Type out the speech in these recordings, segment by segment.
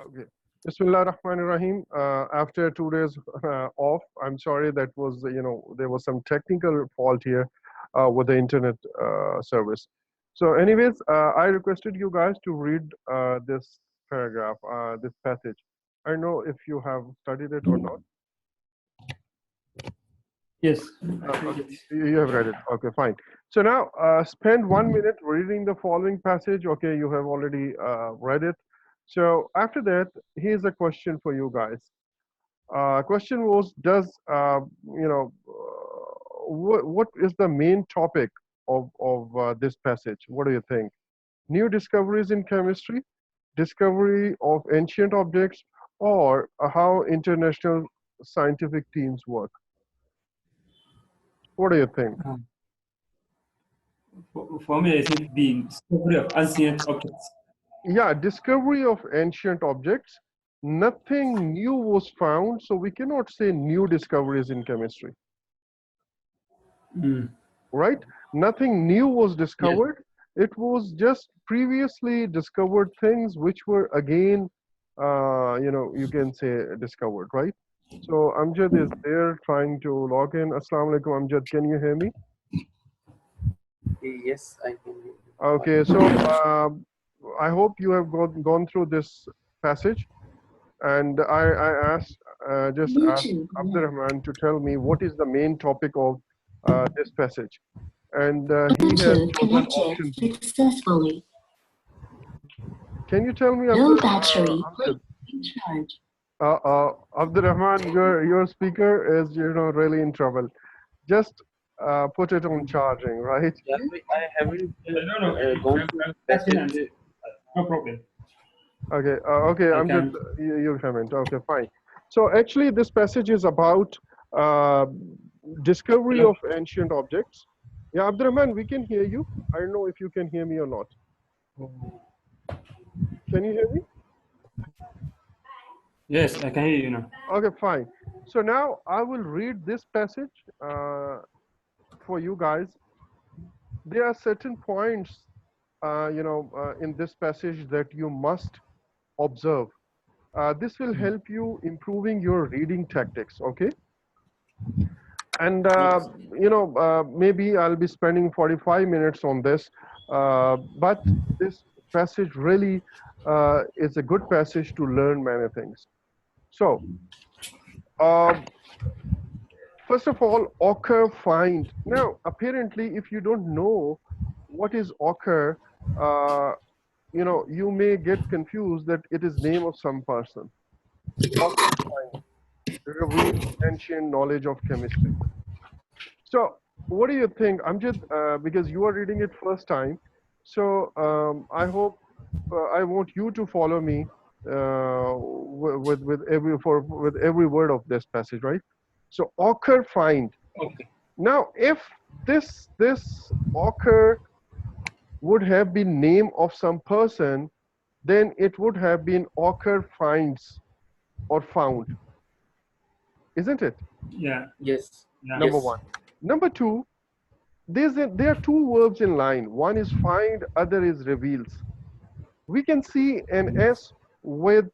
Okay. Bismillah Rahman Rahim. After 2 days off, I'm sorry that was, there was some technical fault here with the internet service. So anyways, I requested you guys to read this paragraph, this passage. I don't know if you have studied it or not. Yes. You have read it. Okay, fine. So now spend 1 minute reading the following passage. Okay, you have already read it. So after that, here's a question for you guys. Question was, what is the main topic of this passage? What do you think? New discoveries in chemistry, discovery of ancient objects, or how international scientific teams work? What do you think? For me, I think the discovery of ancient objects. Yeah, discovery of ancient objects. Nothing new was found, so we cannot say new discoveries in chemistry. Right? Nothing new was discovered. Yes. It was just previously discovered things which were again, you can say discovered, right? So Amjad is there trying to log in. Assalamu alaikum, Amjad. Can you hear me? Yes, I can hear you. Okay, so I hope you have gone through this passage. And I asked Abdurrahman to tell me what is the main topic of this passage. And he has chosen option B. Successfully. Can you tell me, No battery. Charge. Abdurrahman, your speaker is really in trouble. Just put it on charging, right? Yeah, I haven't gone through the passage. No problem. Okay, okay, I'm just, you haven't, okay, fine. So actually this passage is about discovery of ancient objects. Yeah, Abdurrahman, we can hear you. I don't know if you can hear me or not. Can you hear me? Yes, I can hear you now. Okay, fine. So now I will read this passage for you guys. There are certain points, in this passage that you must observe. This will help you improving your reading tactics, okay? And, maybe I'll be spending 45 minutes on this, but this passage really is a good passage to learn many things. So, first of all, occur, find. Now, apparently, if you don't know what is occur, you may get confused that it is name of some person. Occur, find. Reveal ancient knowledge of chemistry. So, what do you think, Amjad? Because you are reading it first time, so I hope I want you to follow me with every word of this passage, right? So, occur, find. Okay. Now, if this occur would have been name of some person, then it would have been occur, finds, or found. Isn't it? Yeah. Yes. Number one. Number two, there are two verbs in line. One is find, other is reveals. We can see an S with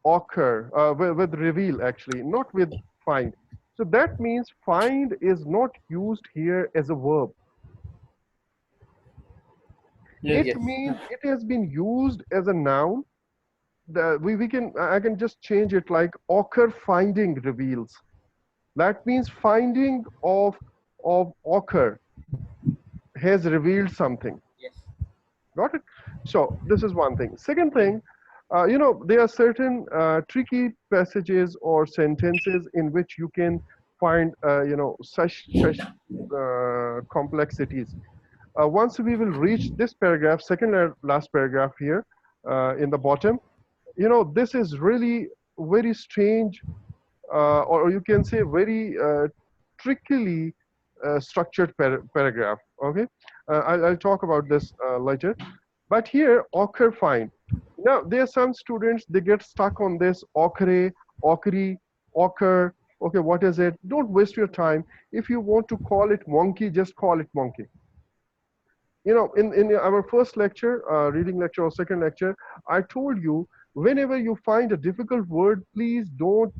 occur, with reveal actually, not with find. So that means find is not used here as a verb. It means it has been used as a noun. I can just change it like occur finding reveals. That means finding of occur has revealed something. Yes. Got it? So this is one thing. Second thing, there are certain tricky passages or sentences in which you can find, such complexities. Once we will reach this paragraph, second last paragraph here in the bottom, this is really very strange, or you can say very trickily structured paragraph. Okay, I'll talk about this later. But here, occur, find. Now, there are some students, they get stuck on this occur, occurry, occur. Okay, what is it? Don't waste your time. If you want to call it monkey, just call it monkey. In our first lecture, reading lecture or second lecture, I told you whenever you find a difficult word, please don't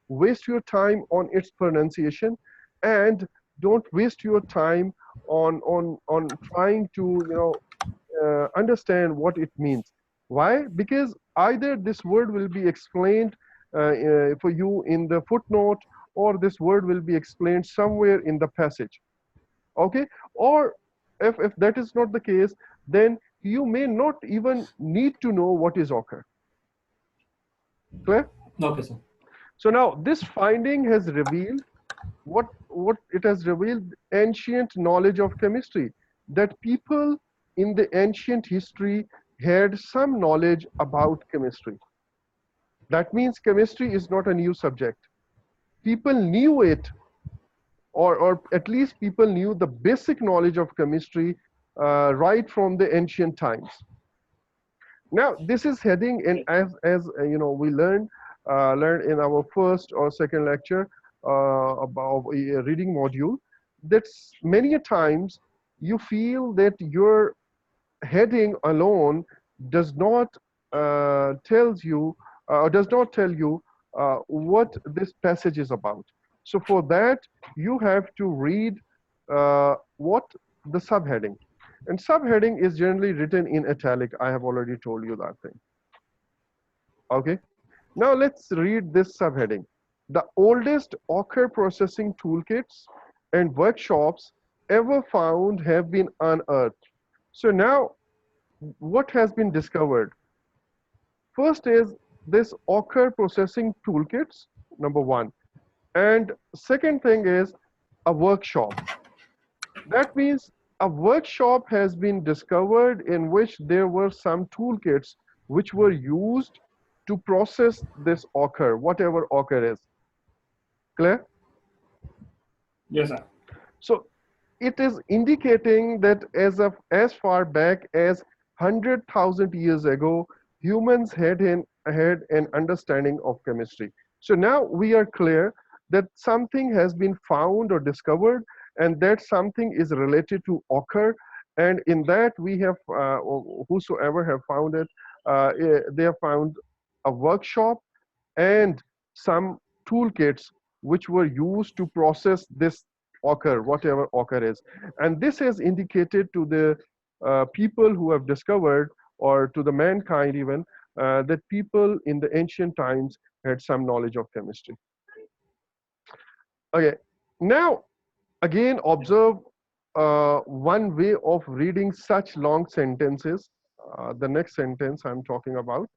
waste your time on its pronunciation, and don't waste your time on trying to understand what it means. Why? Because either this word will be explained for you in the footnote, or this word will be explained somewhere in the passage. Okay? Or if that is not the case, then you may not even need to know what is occur. Clear? Okay, sir. So now this finding has revealed what it has revealed: ancient knowledge of chemistry, that people in the ancient history had some knowledge about chemistry. That means chemistry is not a new subject. People knew it, or at least people knew the basic knowledge of chemistry right from the ancient times. Now this is heading in, as we learned in our first or second lecture about a reading module, that many a times you feel that your heading alone does not does not tell you what this passage is about. So for that, you have to read what the subheading. And subheading is generally written in italic. I have already told you that thing. Okay. Now let's read this subheading. The oldest ochre processing toolkits and workshops ever found have been unearthed. So now what has been discovered? First is this ochre processing toolkits, number one. And second thing is a workshop. That means a workshop has been discovered in which there were some toolkits which were used to process this ochre, whatever ochre is. Clear? Yes, sir. So it is indicating that as far back as 100,000 years ago, humans had an understanding of chemistry. So now we are clear that something has been found or discovered, and that something is related to ochre. And in that we have, whosoever have found it, they have found a workshop and some toolkits which were used to process this ochre, whatever ochre is. And this has indicated to the people who have discovered, or to the mankind even, that people in the ancient times had some knowledge of chemistry. Okay, now again observe one way of reading such long sentences. The next sentence I'm talking about.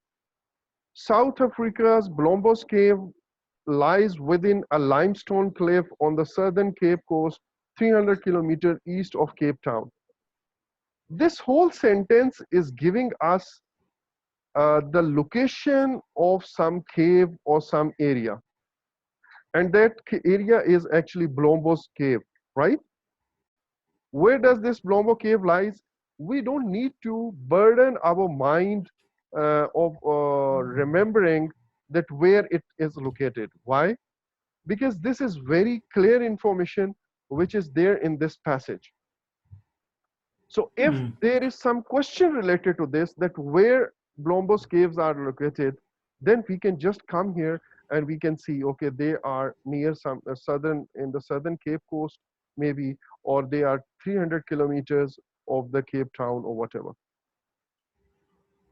South Africa's Blombos Cave lies within a limestone cliff on the southern Cape Coast, 300 kilometers east of Cape Town. This whole sentence is giving us the location of some cave or some area. And that area is actually Blombos Cave, right? Where does this Blombo Cave lies? We don't need to burden our mind of remembering that where it is located. Why? Because this is very clear information which is there in this passage. So if there is some question related to this, that where Blombos caves are located, then we can just come here and we can see, okay, they are near some in the southern Cape Coast maybe, or they are 300 kilometers of the Cape Town or whatever.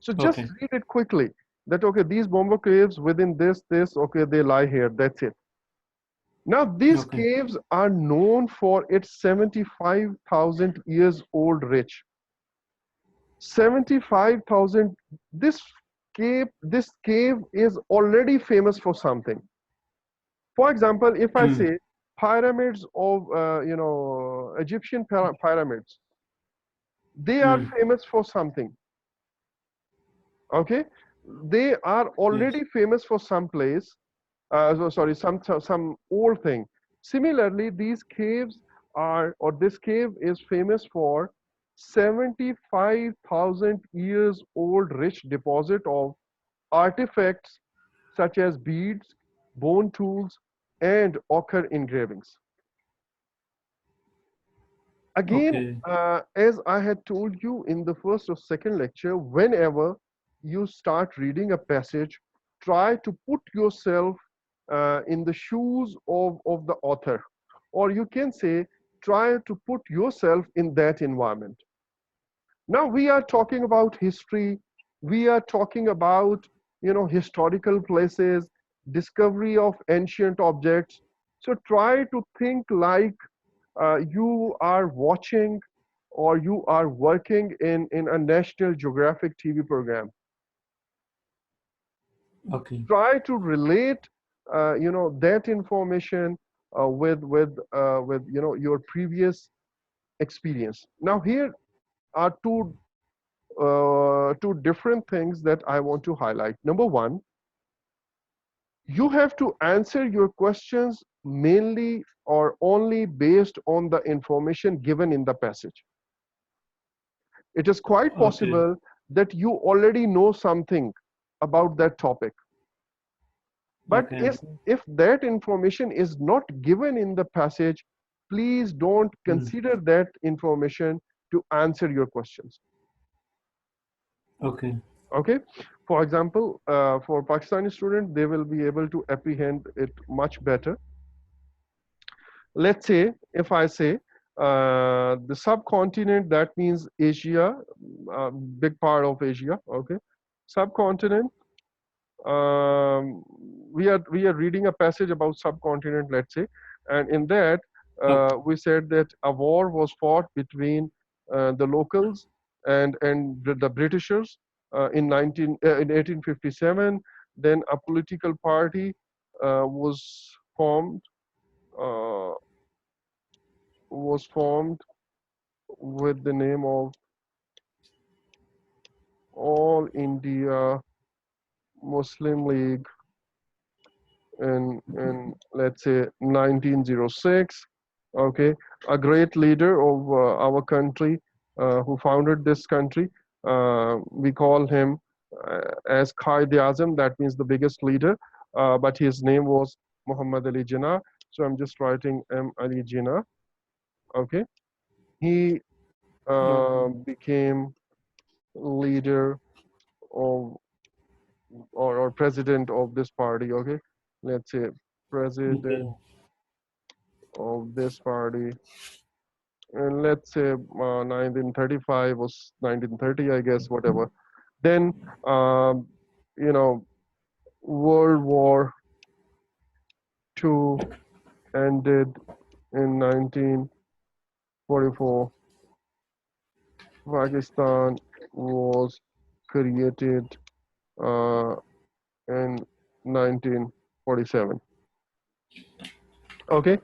So just read it quickly that, okay, these Bombo caves within this, okay, they lie here, that's it. Now, these caves are known for its 75,000 years old ridge. 75,000, this cave is already famous for something. For example, if I say pyramids of, Egyptian pyramids, they are famous for something. Okay, they are already famous for some place. Some old thing. Similarly, these caves are, or this cave is famous for 75,000 years old rich deposit of artifacts such as beads, bone tools, and ochre engravings. Again, as I had told you in the first or second lecture, whenever you start reading a passage, try to put yourself in the shoes of the author, or you can say try to put yourself in that environment. Now we are talking about history, we are talking about, historical places, discovery of ancient objects. So try to think like you are watching or you are working in a National Geographic TV program. Okay. Try to relate, that information with your previous experience. Now here are two different things that I want to highlight. Number one, you have to answer your questions mainly or only based on the information given in the passage. It is quite Okay. possible that you already know something about that topic. But Okay. if that information is not given in the passage, please don't Mm. consider that information to answer your questions. Okay. Okay. For example, for Pakistani students, they will be able to apprehend it much better. Let's say, if I say the subcontinent, that means Asia, big part of Asia. Okay. Subcontinent. Um, we are reading a passage about subcontinent, let's say, and in that we said that a war was fought between the locals and the Britishers in 1857. Then a political party was formed uh, was formed with the name of All India Muslim League in let's say 1906. Okay, a great leader of our country who founded this country. We call him as Qaid-e-Azam, that means the biggest leader, but his name was Muhammad Ali Jinnah. So I'm just writing M. Ali Jinnah. Okay, he Okay. became leader of or president of this party. Okay, let's say Okay. president of this party, and let's say 1935 was 1930, I guess, whatever. Then you know World War II ended in 1944. Pakistan was created uh, in 1947. Okay,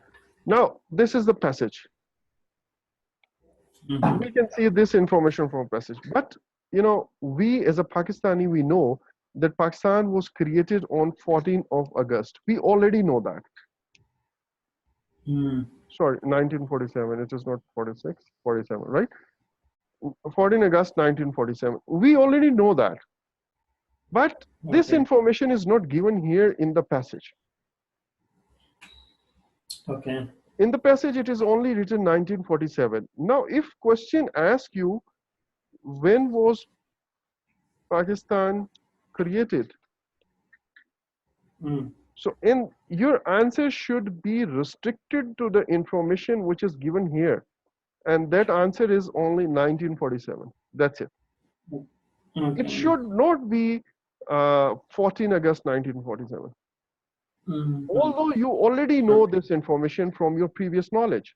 now this is the passage. Mhm. We can see this information from passage, but we as a Pakistani, we know that Pakistan was created on 14th of August. We already know that. Mm. Sorry, 1947. It is not 46, 47, right? 14 August 1947. We already know that, but this Okay. information is not given here in the passage. Okay. In the passage, it is only written 1947. Now, if question asks you when was Pakistan created, Mm. so in your answer should be restricted to the information which is given here, and that answer is only 1947. That's it. It Okay. should not be 14 August 1947. Mhm. Although you already know Okay. this information from your previous knowledge.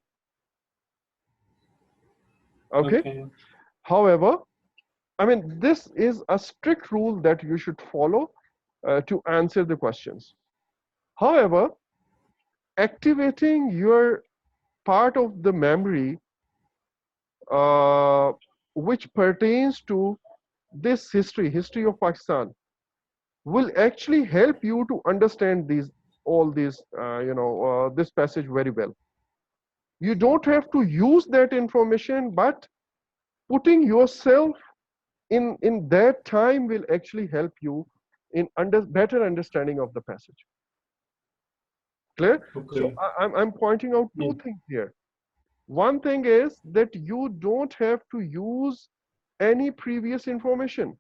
Okay. Okay. However, I mean, this is a strict rule that you should follow to answer the questions. However, activating your part of the memory uh, which pertains to this history of Pakistan, will actually help you to understand all these, this passage very well. You don't have to use that information, but putting yourself in that time will actually help you in better understanding of the passage. Clear? So Okay. I'm pointing out Yeah. two things here. One thing is that you don't have to use any previous information.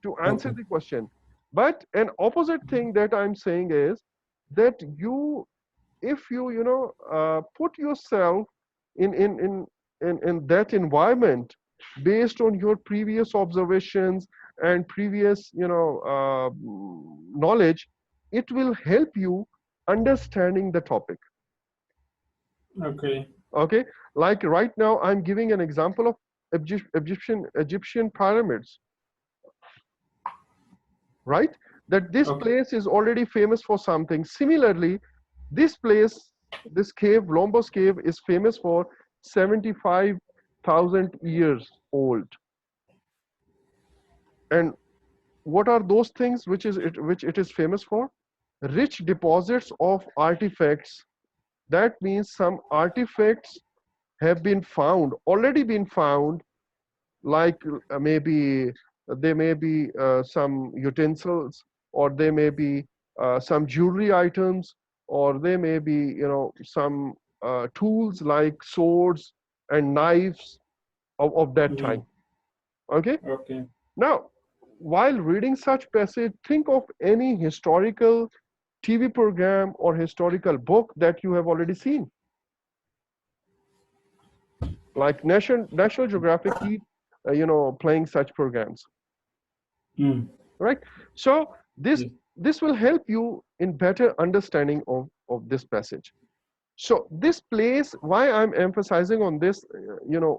to answer the question. But an opposite thing that I'm saying is that if you put yourself in that environment based on your previous observations and previous knowledge, it will help you understanding the topic. Okay, like right now I'm giving an example of Egyptian pyramids, right? That this place is already famous for something. Similarly, this place, this cave, Lombos cave, is famous for 75,000 years old. And what are those things which it is famous for? Rich deposits of artifacts. That means some artifacts have been found, already been found, like maybe there may be some utensils, or there may be some jewelry items, or there may be some tools like swords and knives of that time. Okay. Now, while reading such passage, think of any historical TV program or historical book that you have already seen. Like National Geographic keep playing such programs, right? So this will help you in better understanding of this passage. So this place, why I'm emphasizing on this,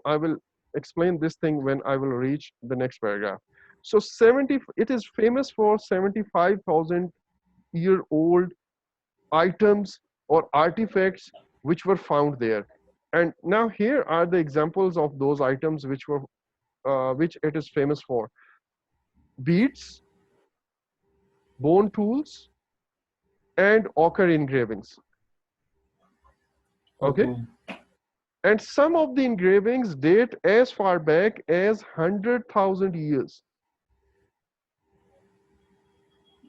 I will explain this thing when I will reach the next paragraph. So it is famous for 75,000 year old items or artifacts which were found there. And now here are the examples of those items which it is famous for: beads, bone tools, and ochre engravings. Okay. And some of the engravings date as far back as 100,000 years.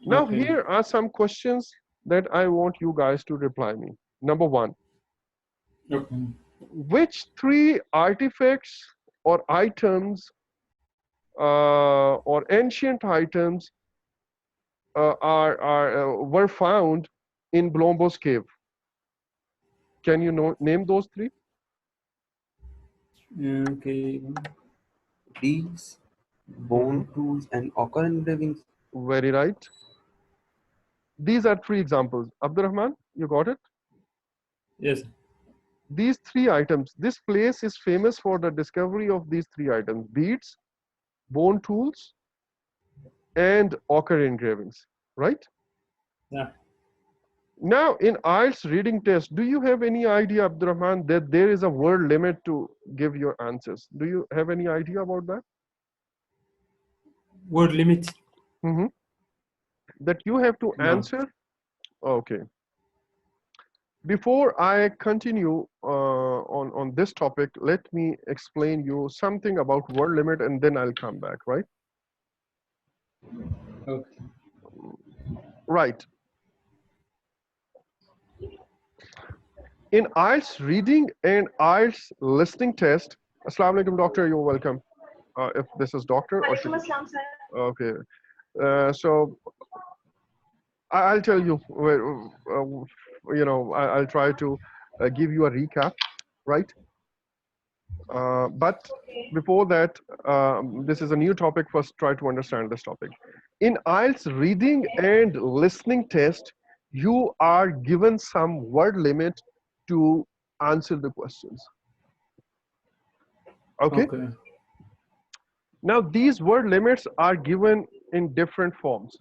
Now here are some questions that I want you guys to reply me. Number one, which three artifacts or items or ancient items were found in Blombos cave? Can you name those three? Beads, bone tools, and ochre engravings. Very right. These are three examples. Abdurrahman, you got it? Yes. These three items, this place is famous for the discovery of these three items: beads, bone tools, and ochre engravings, right? Yeah. Now, in IELTS reading test, do you have any idea, Abdurrahman, that there is a word limit to give your answers? Do you have any idea about that? Word limit? That you have to answer? Okay. Before I continue on this topic, let me explain you something about word limit, and then I'll come back, right? Okay. Right. In IELTS reading and IELTS listening test, Assalamu alaikum, doctor, you're welcome. If this is doctor or should... Okay. So I'll tell you, I'll try to give you a recap, right? But before that, this is a new topic. First, try to understand this topic. In IELTS reading and listening test, you are given some word limit to answer the questions. Okay? Now, these word limits are given in different forms.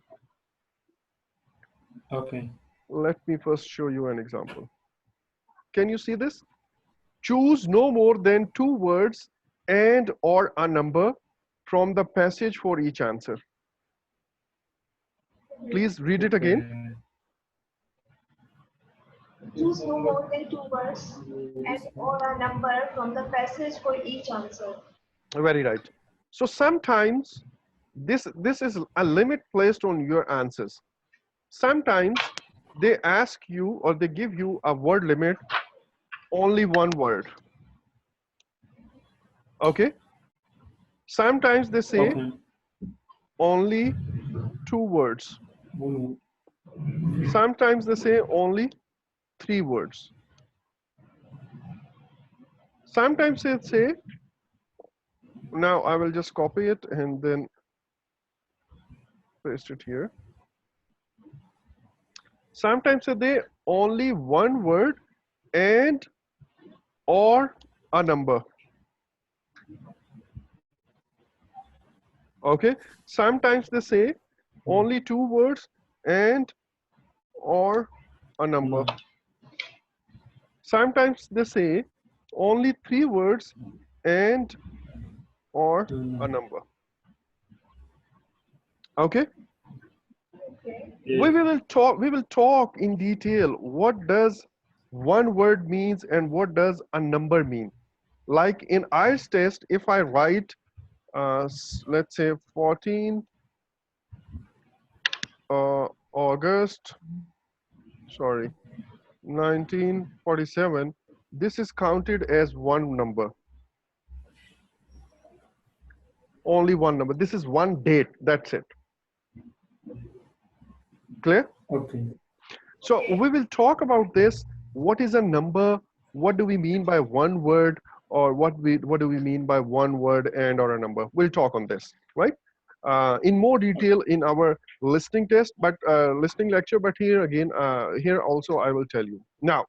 Okay. Let me first show you an example. Can you see this? Choose no more than 2 words and or a number from the passage for each answer. Please read it again. Choose no more than 2 words and or a number from the passage for each answer. Very right. So sometimes this is a limit placed on your answers. Sometimes they ask you or they give you a word limit, only 1 word. Okay? Sometimes they say only 2 words. One. Sometimes they say only 3 words. Sometimes they say, now I will just copy it and then paste it here. Sometimes they only 1 word and or a number. Okay. Sometimes they say only 2 words and or a number. Sometimes they say only 3 words and or a number. Okay. Yes. We will talk in detail what does 1 word means and what does a number mean. Like in IELTS test, if I write let's say 14 August, sorry, 1947, this is counted as 1 number. Only 1 number. This is 1 date. That's it. Clear? Okay. So we will talk about this. What is a number? What do we mean by 1 word? Or what do we mean by 1 word and or a number? We'll talk on this, right? In more detail in our listening test, but listening lecture. But here again, here also I will tell you. Now,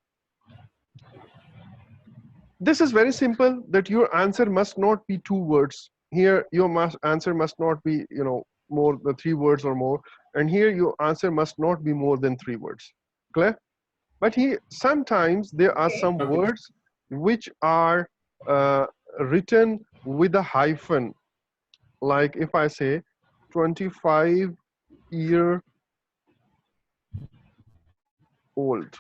this is very simple. That your answer must not be 2 words. Here, your answer must not be, more than 3 words or more. And here, your answer must not be more than 3 words. Clear? But here, sometimes there are some Okay. words which are written with a hyphen. Like if I say 25-year old.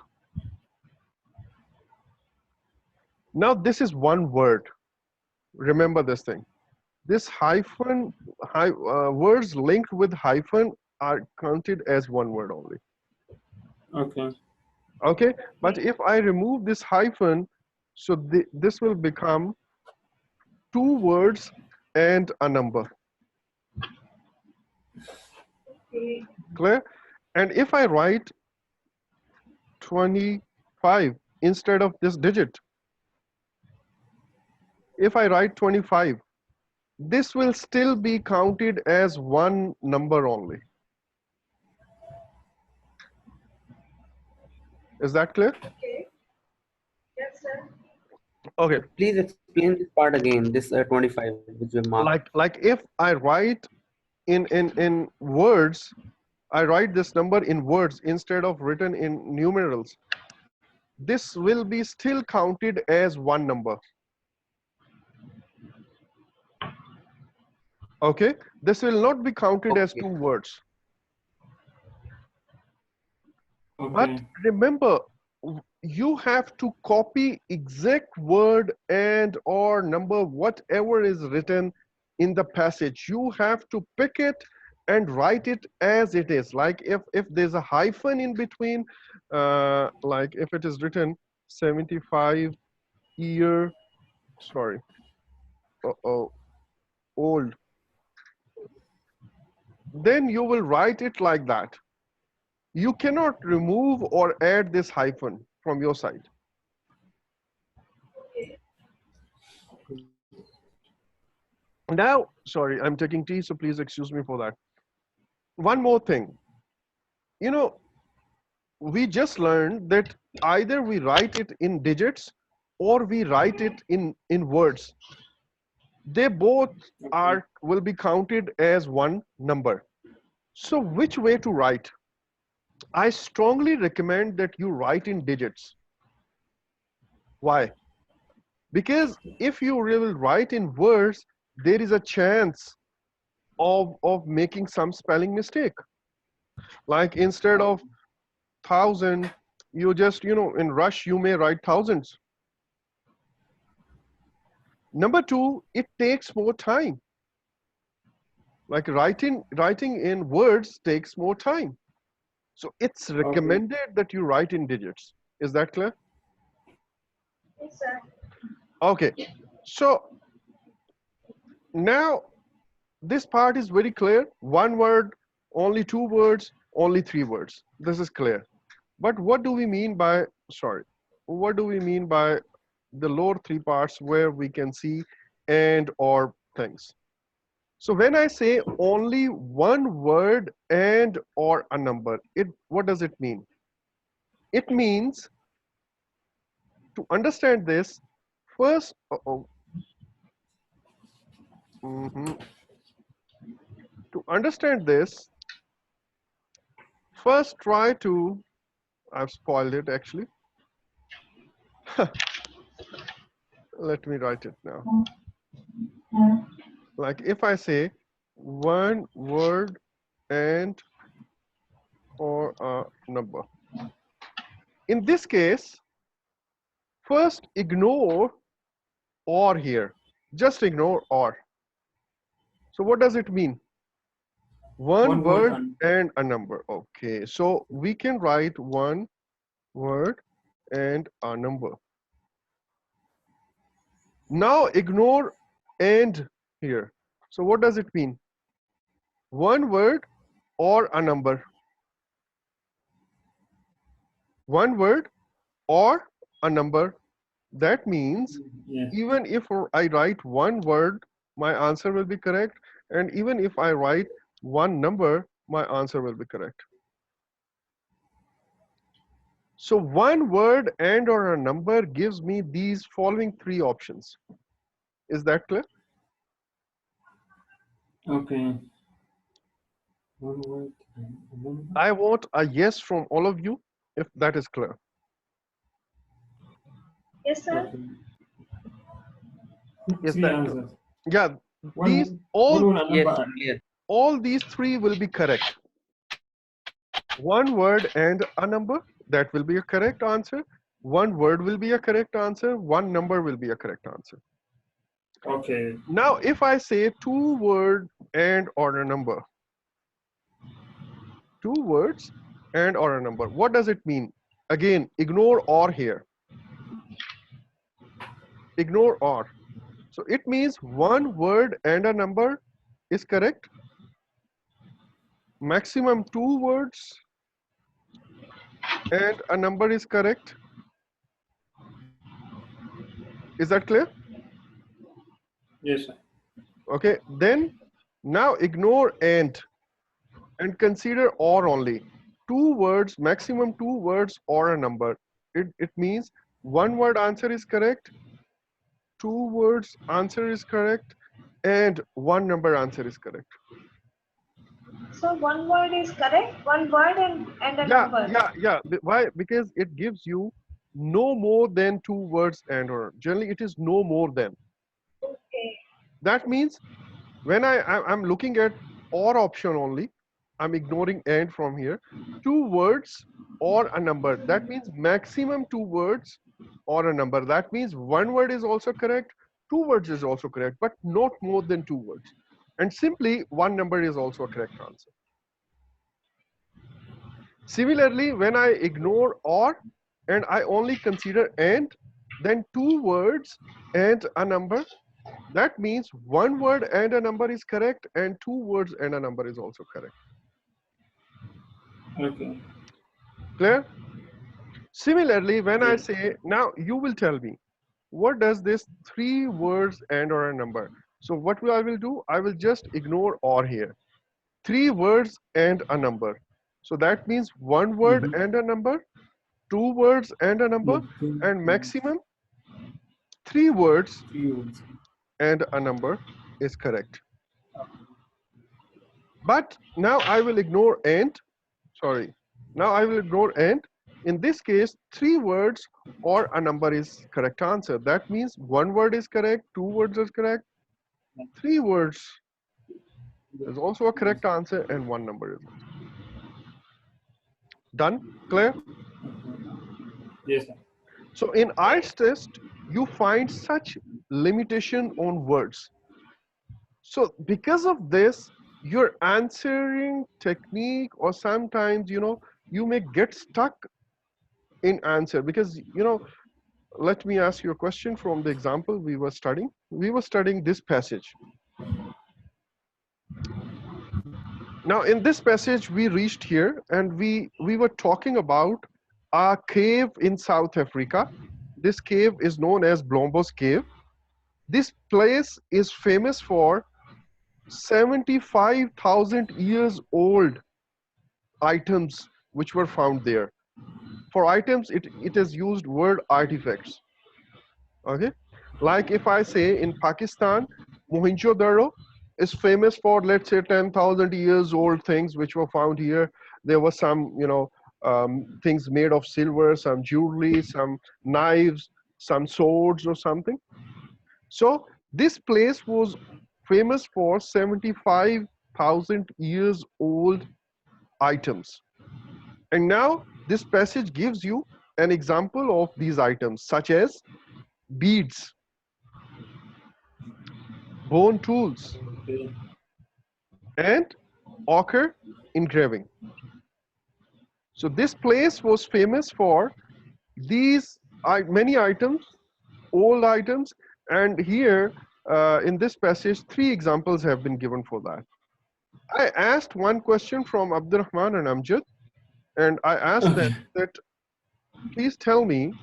Now this is 1 word. Remember this thing. This hyphen, words linked with hyphen are counted as 1 word only. Okay. Okay, but if I remove this hyphen, so this will become 2 words and a number. Clear? And if I write 25 instead of this digit, if I write 25, this will still be counted as 1 number only. Is that clear? Okay. Yes, sir. Okay. Please explain this part again, this 25 which you marked. Like if I write in words, I write this number in words instead of written in numerals. This will be still counted as 1 number. Okay, this will not be counted as 2 Okay. words. But Okay. remember, you have to copy exact word and or number, whatever is written in the passage. You have to pick it and write it as it is. Like if there's a hyphen in between, like if it is written 75-year, sorry, old, then you will write it like that. You cannot remove or add this hyphen from your side. Now, sorry, I'm taking tea, so please excuse me for that. One more thing. We just learned that either we write it in digits or we write it in words. They both will be counted as 1 number. So which way to write? I strongly recommend that you write in digits. Why? Because if you will write in words, there is a chance of making some spelling mistake. Like instead of 1,000, you just, in rush, you may write thousands. Number 2, it takes more time. Like writing in words takes more time. So it's recommended that you write in digits. Is that clear? Yes, sir. Okay. So now this part is very clear. One word, only two words, only three words. This is clear. But what do we mean by, sorry, what do we mean by the lower three parts where we can see and or things? So when I say only one word and or a number, what does it mean? It means, to understand this, first, mhm. To understand this, first try to, I've spoiled it actually. Let me write it now. Like if I say one word and or a number. In this case, first ignore or here. Just ignore or. So what does it mean? One word and a number. Okay, so we can write one word and a number. Now ignore and here. So what does it mean? One word or a number. One word or a number. That means even if I write one word, my answer will be correct. And even if I write one number, my answer will be correct. So one word and or a number gives me these following three options. Is that clear? Okay. I want a yes from all of you if that is clear. Yes, sir. Is Three that answers. yeah, these all these three will be correct. One word and a number, that will be a correct answer. One word will be a correct answer. One number will be a correct answer. Okay. Now, if I say two word and or a number, two words and or a number, what does it mean? Again, ignore or here. Ignore or. So it means one word and a number is correct. Maximum two words and a number is correct. Is that clear? Yes, sir. Okay, then now ignore and consider or only. Two words, maximum two words or a number. It means one word answer is correct, two words answer is correct, and one number answer is correct. So one word is correct, one word and a number. Yeah. Why? Because it gives you no more than two words and or. Generally, it is no more than. Okay. That means when I'm looking at or option only, I'm ignoring and from here. Two words or a number. That means maximum two words or a number. That means one word is also correct, two words is also correct, but not more than two words. And simply one number is also a correct answer. Similarly, when I ignore or and I only consider and, then two words and a number, that means one word and a number is correct and two words and a number is also correct. Okay. Clear? Similarly, when I say, now you will tell me, what does this three words and or a number? So what I will do, I will just ignore or here. Three words and a number. So that means one word and a number, two words and a number, and maximum three words and a number is correct. But now I will ignore and, sorry, now I will ignore and. In this case, three words or a number is correct answer. That means one word is correct, two words is correct, three words is also a correct answer, and one number is also. Done? Clear? Yes, sir. So in IELTS test, you find such limitation on words. So because of this, your answering technique, or sometimes, you may get stuck in answer because, let me ask you a question from the example we were studying. We were studying this passage. Now in this passage we reached here and we were talking about a cave in South Africa. This cave is known as Blombos Cave. This place is famous for 75,000 years old items which were found there. For items, it is used word artifacts. Okay, like if I say in Pakistan, Mohenjo-daro is famous for, let's say, 10,000 years old things which were found here. There were some, things made of silver, some jewelry, some knives, some swords or something. So this place was famous for 75,000 years old items. And now this passage gives you an example of these items, such as beads, bone tools, Okay. and ochre engraving. So this place was famous for these many items, old items, and here in this passage, 3 examples have been given for that. I asked one question from Abdurrahman and Amjad, and I asked them Okay. that, please tell me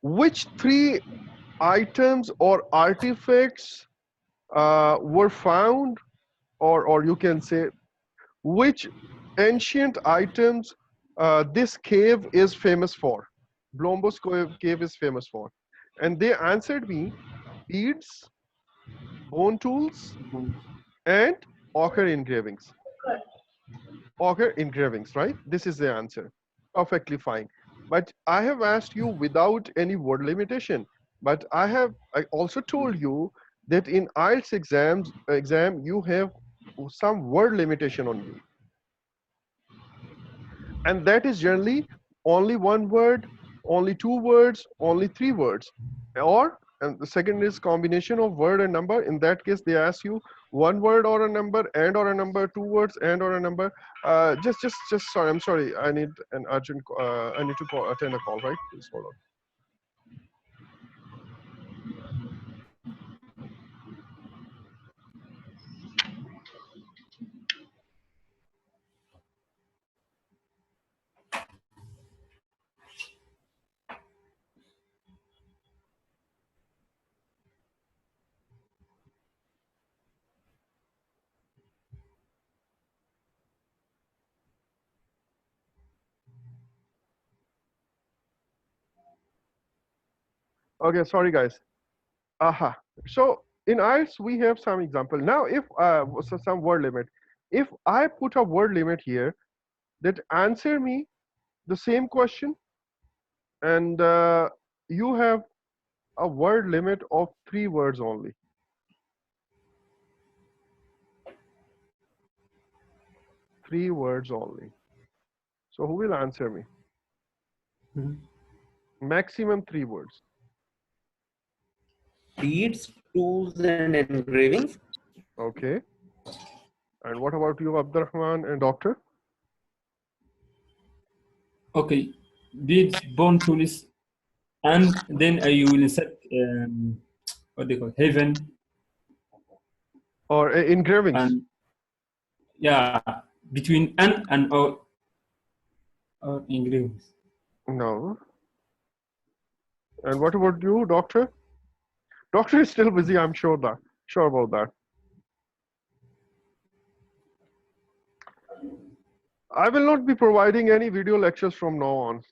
which 3 items or artifacts were found, or you can say which ancient items this cave is famous for. Blombos cave is famous for. And they answered me beads, bone tools, and ochre engravings. Ochre engravings, right? This is the answer. Perfectly fine. But I have asked you without any word limitation. But I also told you that in IELTS exam you have some word limitation on you. And that is generally only 1 word, only 2 words, only 3 words. And the second is combination of word and number. In that case, they ask you 1 word or a number, and or a number, 2 words and or a number. Just sorry, I'm sorry. I need an urgent. I need to attend a call, right? Please hold on. Okay, sorry guys. Aha. So in IELTS we have some example. Now if so some word limit. If I put a word limit here, that answer me the same question, and you have a word limit of 3 words only. 3 words only. So who will answer me? Maximum 3 words. Beads, tools, and engravings. Okay. And what about you, Abdurrahman and Doctor? Okay. Beads, bone tools, and then you will set what they call heaven Or engravings? and yeah, between and or engravings. No. And what about you, Doctor? Doctor is still busy, I'm sure about that. I will not be providing any video lectures from now on.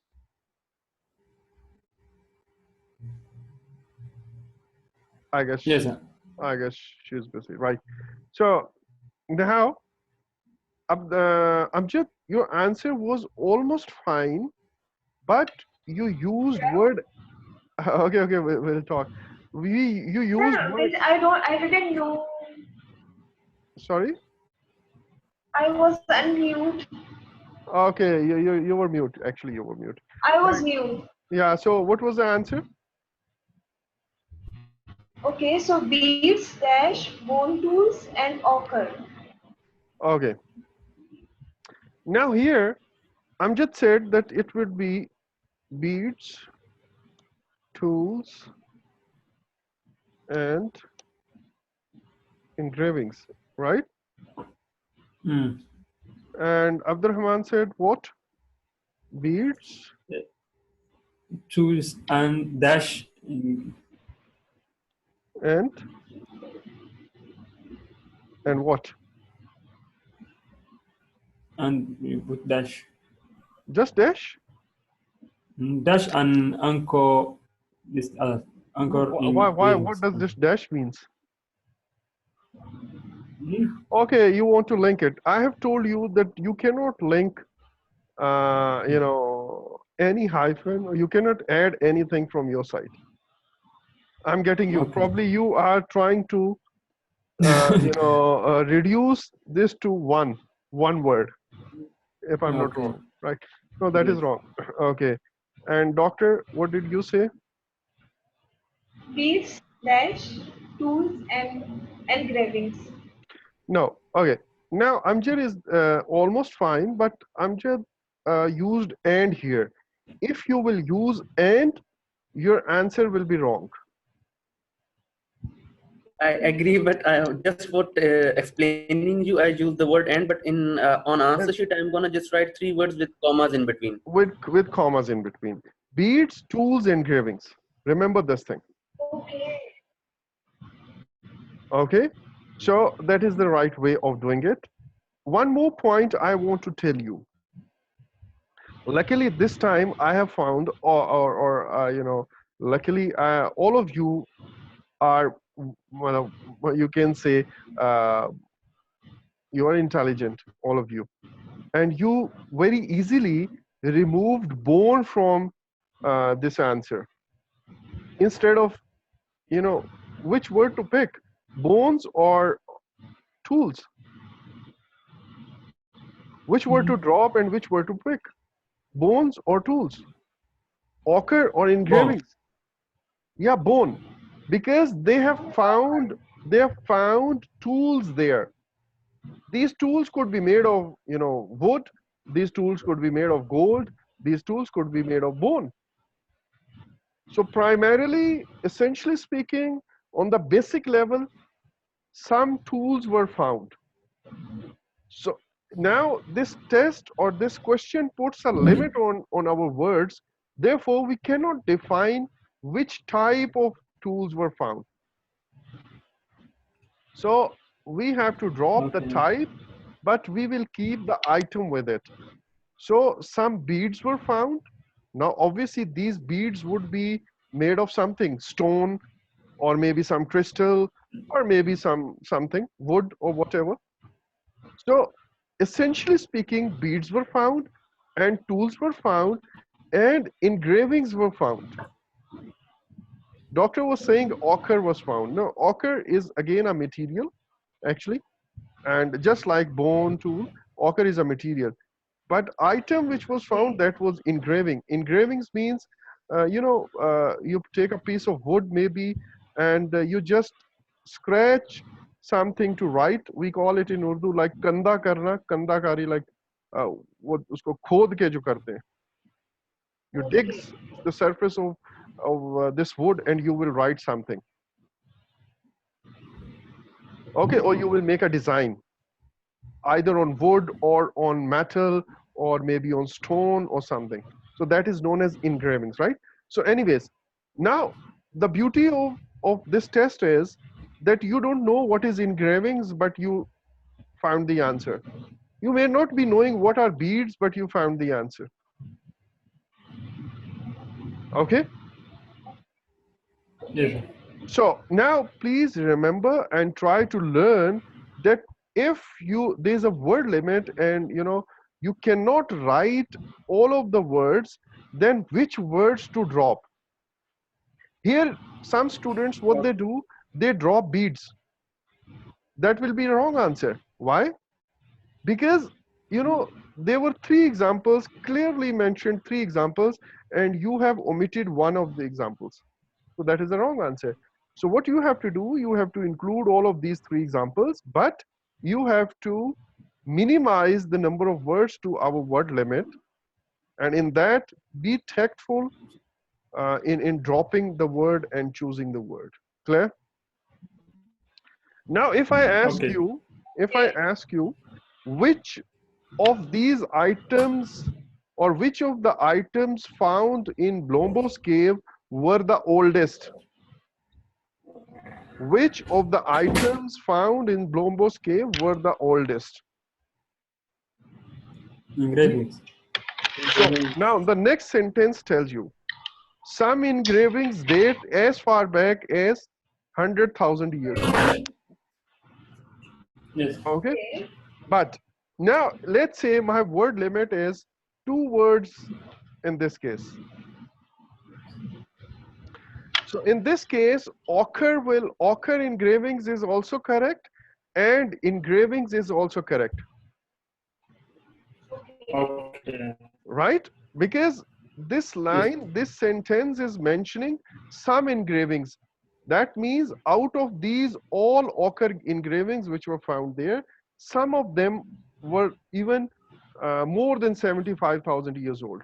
I guess Yes, sir. she's busy, right? So now, Amjad, your answer was almost fine, but you used word. Okay, we'll talk. You No, used no, word. I didn't know. Sorry. I was unmute. Okay, you were mute. Actually, you were mute. I was Right. mute. Yeah. So what was the answer? Okay, so beads, dash, bone tools, and ochre. Okay. Now here, Amjad said that it would be beads, tools, and engravings. right? Mm. And Abdurrahman said what? Beads Tools and dash. and what? And you put dash. Just dash? Dash and anchor. This anchor Why? What engravings. does this dash means? Mm. Okay, you want to link it. I have told you that you cannot link, you know, any hyphen, or you cannot add anything from your side. I'm getting you. Okay. Probably you are trying to, you know, reduce this to one word, if I'm not Okay. wrong, right? No, that is Yes. wrong. Okay. And doctor, what did you say? Beads, dash, tools, and engravings. No. Okay. Now Amjad is almost fine, but Amjad used and here. If you will use and, your answer will be wrong. I agree, but just for explaining you, I use the word and, but in on answer And sheet, I'm gonna just write 3 words with commas in between. with commas in between. Beads, tools, engravings. Remember this thing. Okay. Okay. So that is the right way of doing it. One more point I want to tell you. Luckily, this time I have found, you know, luckily all of you are, well, you can say, uh, you are intelligent, all of you, and you very easily removed bone from this answer. Instead of, you know, which word to pick, bones or tools, which word to drop and which word to pick, bones or tools, ochre or Bone. engravings. Yeah, bone, because they have found tools there. These tools could be made of, you know, wood. These tools could be made of gold. These tools could be made of bone. So primarily, essentially speaking, on the basic level, some tools were found. So now this test or this question puts a limit on our words. Therefore, we cannot define which type of tools were found. So we have to drop the Okay. type, but we will keep the item with it. So some beads were found. Now, obviously, these beads would be made of something, stone, or maybe some crystal, or maybe something, wood or whatever. So essentially speaking, beads were found, and tools were found, and engravings were found. Doctor was saying ochre was found. No, ochre is again a material, actually, and just like bone tool, ochre is a material. But item which was found, that was engraving. Engravings means, you know, you take a piece of wood maybe, and you just scratch something to write. We call it in Urdu like kanda karna, kanda kari, like वो उसको खोद के जो करते हैं. You dig Okay. the surface of this wood and you will write something. Okay, or you will make a design, either on wood or on metal or maybe on stone or something. So that is known as engravings, right? So anyways, now the beauty of this test is that you don't know what is engravings, but you found the answer. You may not be knowing what are beads, but you found the answer. Okay? Yes, sir. So now please remember and try to learn that if there's a word limit and you cannot write all of the words, then which words to drop. Here some students, what they do, they drop beads. That will be a wrong answer. Why? Because there were three examples, clearly mentioned three examples, and you have omitted one of the examples. So that is the wrong answer. So what you have to do, you have to include all of these three examples, but you have to minimize the number of words to our word limit. And in that, be tactful in dropping the word and choosing the word. Clear? Now, if I ask Okay. you, if I ask you which of these items or which of the items found in Blombo's cave were the oldest? Which of the items found in Blombo's cave were the oldest? Engravings. So now the next sentence tells you some engravings date as far back as 100,000 years. Yes. Okay, Okay. but now let's say my word limit is 2 words in this case. So in this case, ochre engravings is also correct, and engravings is also correct, Okay. right? Because this line, this sentence is mentioning some engravings. That means out of these all ochre engravings which were found there, some of them were even more than 75,000 years old.